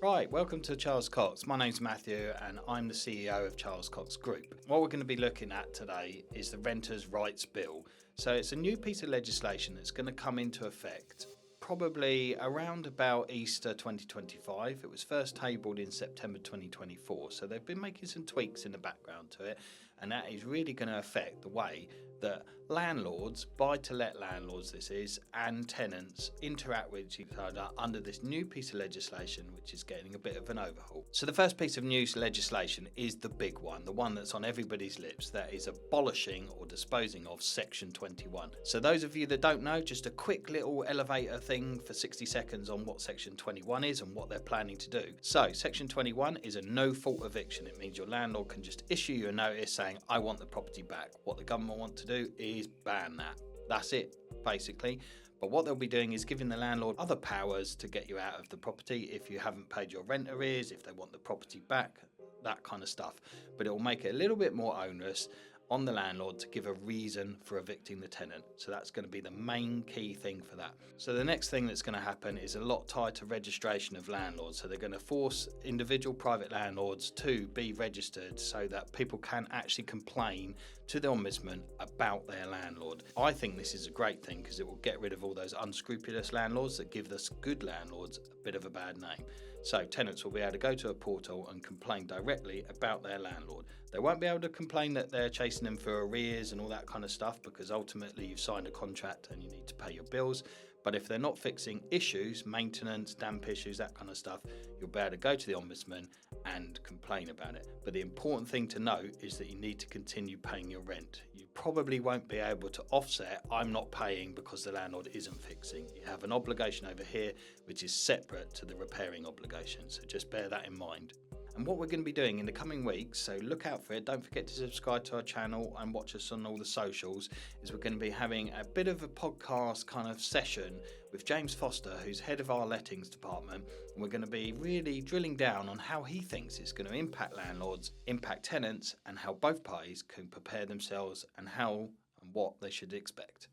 Right, welcome to Charles Cox. My name's Matthew and I'm the CEO of Charles Cox Group. What we're going to be looking at today is the Renters' Rights Bill. So it's a new piece of legislation that's going to come into effect probably around about Easter 2025. It was first tabled in September 2024. So they've been making some tweaks in the background to it, and that is really going to affect the way that landlords, buy-to-let landlords this is, and tenants interact with each other under this new piece of legislation, which is getting a bit of an overhaul. So the first piece of new legislation is the big one, the one that's on everybody's lips, that is abolishing or disposing of Section 21. So those of you that don't know, just a quick little elevator thing for 60 seconds on what Section 21 is and what they're planning to do. So Section 21 is a no-fault eviction. It means your landlord can just issue you a notice saying, I want the property back. What the government want to do is ban that. That's it, basically. But what they'll be doing is giving the landlord other powers to get you out of the property if you haven't paid your rent arrears, if they want the property back, that kind of stuff. But it will make it a little bit more onerous on the landlord to give a reason for evicting the tenant. So that's going to be the main key thing for that. So the next thing that's going to happen is a lot tied to registration of landlords. So they're going to force individual private landlords to be registered so that people can actually complain to the ombudsman about their landlord. I think this is a great thing because it will get rid of all those unscrupulous landlords that give us good landlords a bit of a bad name. So tenants will be able to go to a portal and complain directly about their landlord. They won't be able to complain that they're chasing them for arrears and all that kind of stuff, because ultimately you've signed a contract and you need to pay your bills. But if they're not fixing issues, maintenance, damp issues, that kind of stuff, you'll be able to go to the ombudsman and complain about it. But the important thing to note is that you need to continue paying your rent. You probably won't be able to offset, I'm not paying because the landlord isn't fixing. You have an obligation over here which is separate to the repairing obligation. So just bear that in mind. And what we're going to be doing in the coming weeks, so look out for it, don't forget to subscribe to our channel and watch us on all the socials, is we're going to be having a bit of a podcast kind of session with James Foster, who's head of our lettings department, and we're going to be really drilling down on how he thinks it's going to impact landlords, impact tenants, and how both parties can prepare themselves and how and what they should expect.